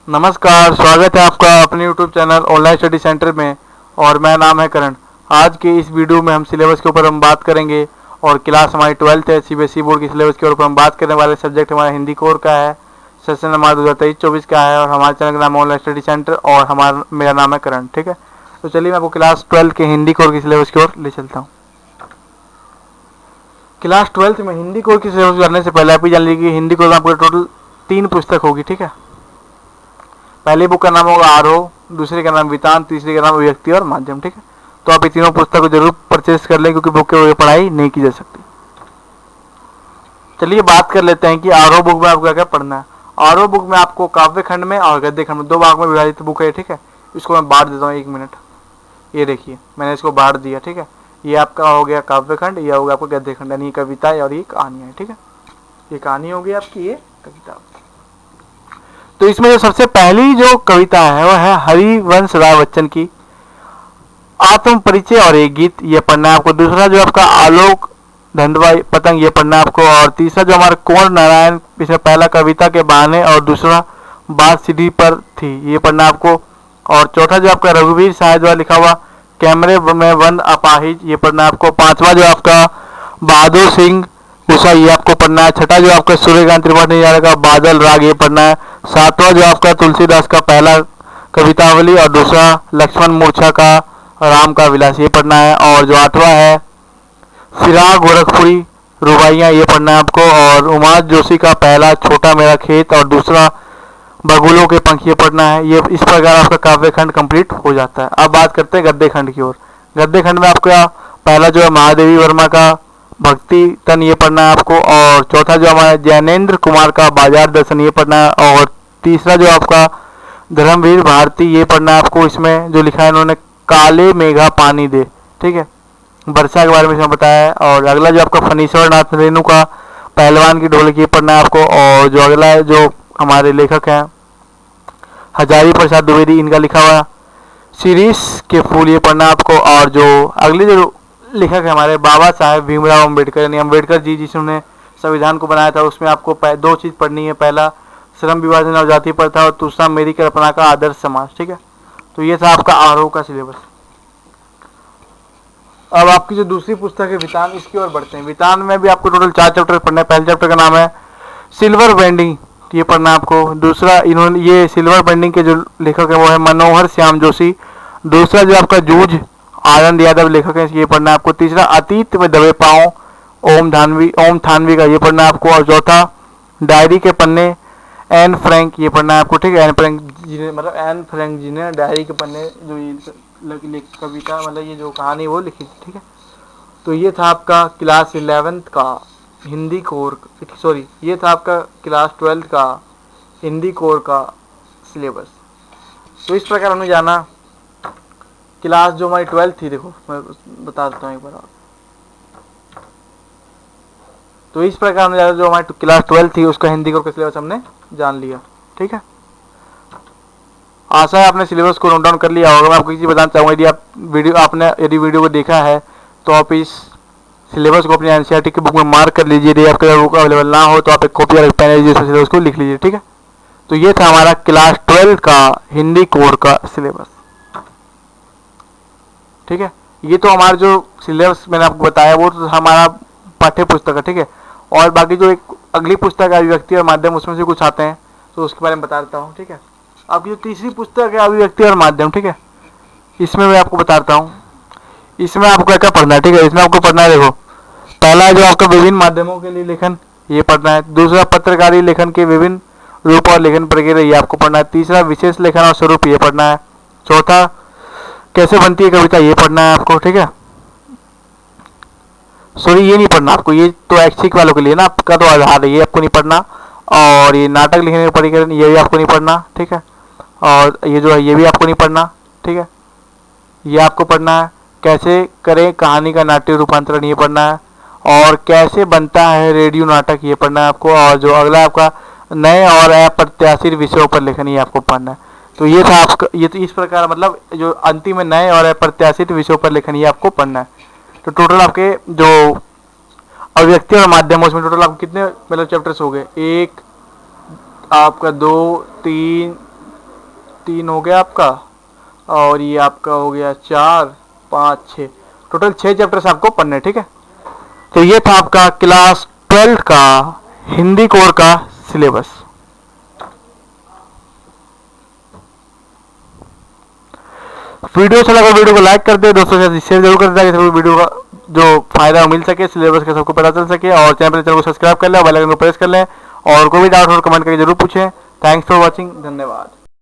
नमस्कार, स्वागत है आपका अपने YouTube channel online study centre में। और मेरा नाम है करण। आज के इस वीडियो में हम सिलेबस के ऊपर हम बात करेंगे और क्लास हमारी 12th है, सीबीएसई बोर्ड की सिलेबस के ऊपर हम बात करने वाले सब्जेक्ट हमारा हिंदी कोर का है, सेशन हमारा 2023-24 का है और हमारे चैनल का नाम है ऑनलाइन स्टडी सेंटर और मेरा नाम है करण। ठीक है, तो चलिए मैं आपको क्लास 12 के हिंदी कोर की सिलेबस की ओर ले चलता हूँ। क्लास 12 में हिंदी कोर की सिलेबस करने से पहले आप ही जान लीजिए कि हिंदी कोर में आपको टोटल 3 पुस्तक होगी। ठीक है, पहली बुक का नाम होगा आरोह, दूसरे का नाम वितान, तीसरे का नाम अभिव्यक्ति और माध्यम। ठीक है, तो आप ये तीनों पुस्तक को जरूर परचेज कर लें क्योंकि बुक के बगैर पढ़ाई नहीं की जा सकती। चलिए बात कर लेते हैं कि आरोह बुक में आपको क्या क्या पढ़ना है। आरोह बुक में आपको काव्य खंड में और गद्य खंड में 2 भाग में विभाजित बुक है। ठीक है, इसको मैं बांट देता हूँ 1 मिनट। ये देखिए मैंने इसको बांट दिया। ठीक है, ये आपका हो गया काव्य खंड, ये हो गया आपका गद्य खंड, यानी कविता और ये कहानियाँ है। ठीक है, ये कहानी होगी आपकी, ये कविता। तो इसमें जो सबसे पहली जो कविता है वह है हरिवंश राय बच्चन की आत्म परिचय और एक गीत, ये पढ़ना है आपको। दूसरा जो आपका आलोक धंधवा पतंग, ये पढ़ना है आपको। और तीसरा जो हमारा कुंवर नारायण, इसमें पहला कविता के बहाने और दूसरा बात सीढ़ी पर थी, ये पढ़ना है आपको। और चौथा जो आपका रघुवीर साय द्वारा लिखा हुआ कैमरे में बंद अपाहिज, ये पढ़ना है आपको। पांचवा जो आपका बहादुर सिंह उषा, ये आपको पढ़ना है। छठा जो आपका सूर्यकांत त्रिपाठी का बादल राग, ये पढ़ना है। सातवां जो आपका तुलसीदास का पहला कवितावली और दूसरा लक्ष्मण मूर्छा का राम का विलास, ये पढ़ना है। और जो 8वां है फिराक गोरखपुरी रुबाइयाँ, ये पढ़ना है आपको। और उमाद जोशी का पहला छोटा मेरा खेत और दूसरा बगुलों के पंख, ये पढ़ना है। ये इस प्रकार आपका काव्य खंड कंप्लीट हो जाता है। अब बात करते हैं गद्य खंड की ओर। गद्य खंड में आपका पहला जो है महादेवी वर्मा का भक्ति तन, ये पढ़ना है आपको। और चौथा जो हमारा जैनेन्द्र कुमार का बाजार दर्शन, ये पढ़ना है। और तीसरा जो आपका धर्मवीर भारती, ये पढ़ना है आपको। इसमें जो लिखा है इन्होंने काले मेघा पानी दे, ठीक है, वर्षा के बारे में इसमें बताया है। और अगला जो आपका फनीश्वर नाथ रेणु का पहलवान की ढोलकी, ये पढ़ना है आपको। और जो अगला है जो हमारे लेखक हैं हजारी प्रसाद द्विवेदी, इनका लिखा हुआ शिरीष के फूल, ये पढ़ना है आपको। और जो अगले जो लेखक है हमारे बाबा साहेब भीमराव अम्बेडकर, यानी अम्बेडकर जी जिन्होंने संविधान को बनाया था, उसमें आपको 2 चीज़ पढ़नी है। पहला श्रम विभाजन और जाति प्रथा और दूसरा मेरी कल्पना का आदर्श समाज। ठीक है, तो ये था आपका आरोह का सिलेबस। अब आपकी जो दूसरी पुस्तक है वितान, इसकी ओर बढ़ते हैं। वितान में भी आपको टोटल 4 चैप्टर पढ़ना है। पहले चैप्टर का नाम है सिल्वर बेंडिंग, ये पढ़ना है आपको। दूसरा इन्होंने ये सिल्वर बेंडिंग के जो लेखक है वो है मनोहर श्याम जोशी। दूसरा जो आपका जूझ आनंद यादव लेखक है, ये पढ़ना है आपको। तीसरा अतीत में दबे पाँव ओम थानवी का, ये पढ़ना है आपको। और चौथा डायरी के पन्ने एन फ्रैंक, ये पढ़ना है आपको। ठीक है, एन फ्रैंक जी ने डायरी के पन्ने जो ये कविता मतलब ये जो कहानी वो लिखी थी। ठीक है, तो ये था आपका क्लास 11th का हिंदी कोर, सॉरी ये था आपका क्लास 12th का हिंदी कोर का सिलेबस। तो इस प्रकार हमने जाना क्लास जो हमारी 12th थी। देखो मैं बता देता हूँ एक बार। तो इस प्रकार हमने जो हमारी क्लास 12th थी उसका हिंदी कोर का सिलेबस हमने जान लिया। ठीक है, आशा है आपने सिलेबस को नोट डाउन कर लिया होगा। मैं आपको एक चीज़ बताना चाहूँगा, यदि वीडियो को देखा है तो आप इस सिलेबस को अपनी एनसीईआरटी की बुक में मार्क कर लीजिए। यदि आपके बुक अवेलेबल ना हो तो आप एक कॉपी और पेन लीजिए, सिलेबस को लिख लीजिए। ठीक है, तो ये था हमारा क्लास 12 का हिंदी कोर का सिलेबस। ठीक है, ये तो हमारा जो सिलेबस मैंने आपको बताया वो तो हमारा पाठ्य पुस्तक है। ठीक है, और बाकी जो एक अगली पुस्तक है अभिव्यक्ति और माध्यम, उसमें से कुछ आते हैं तो उसके बारे में बता देता हूँ। ठीक है, अब जो तीसरी पुस्तक है अभिव्यक्ति और माध्यम, ठीक है, इसमें मैं आपको बताता हूँ इसमें आपको क्या क्या पढ़ना है। ठीक है, इसमें आपको पढ़ना है, देखो पहला जो आपका विभिन्न माध्यमों के लिए लेखन, ये पढ़ना है। दूसरा पत्रकारी लेखन के विभिन्न रूप और लेखन प्रक्रिया, ये आपको पढ़ना है। तीसरा विशेष लेखन और स्वरूप, ये पढ़ना है। चौथा कैसे बनती है कविता, ये पढ़ना है आपको। ठीक है, सॉरी ये नहीं पढ़ना आपको, ये तो ऐच्छिक वालों के लिए ना, आपका तो आधार है, ये आपको नहीं पढ़ना। और ये नाटक लिखने का परिकरण, ये भी आपको नहीं पढ़ना। ठीक है, और ये जो है ये भी आपको नहीं पढ़ना। ठीक है, ये आपको पढ़ना है कैसे करें कहानी का नाट्य रूपांतरण, ये पढ़ना है। और कैसे बनता है रेडियो नाटक, ये पढ़ना है आपको। और जो अगला आपका नए और अप्रत्याशित विषयों पर लेखन, ये आपको पढ़ना है। तो ये था आपका, ये तो इस प्रकार मतलब जो अंतिम में नए और अप्रत्याशित विषयों पर लेखन, ये आपको पढ़ना है। तो टोटल आपके जो अभिव्यक्ति और माध्यम उसमें टोटल आपको कितने मतलब चैप्टर्स हो गए, 1 आपका 2 3 3 हो गया आपका, और ये आपका हो गया 4 5 6, टोटल 6 चैप्टर्स आपको पढ़ने, ठीक है। तो ये था आपका क्लास 12 का हिंदी कोर का सिलेबस। वीडियो अच्छा लगा वीडियो को लाइक कर दे, दोस्तों के साथ शेयर जरूर कर दे, ताकि वीडियो का जो फायदा मिल सके, सिलेबस का सबको पता चल सके। और चैनल को सब्सक्राइब कर लें, बेल आइकन को प्रेस कर लें, और कोई भी डाउट हो कमेंट करके जरूर पूछें। थैंक्स फॉर वॉचिंग, धन्यवाद।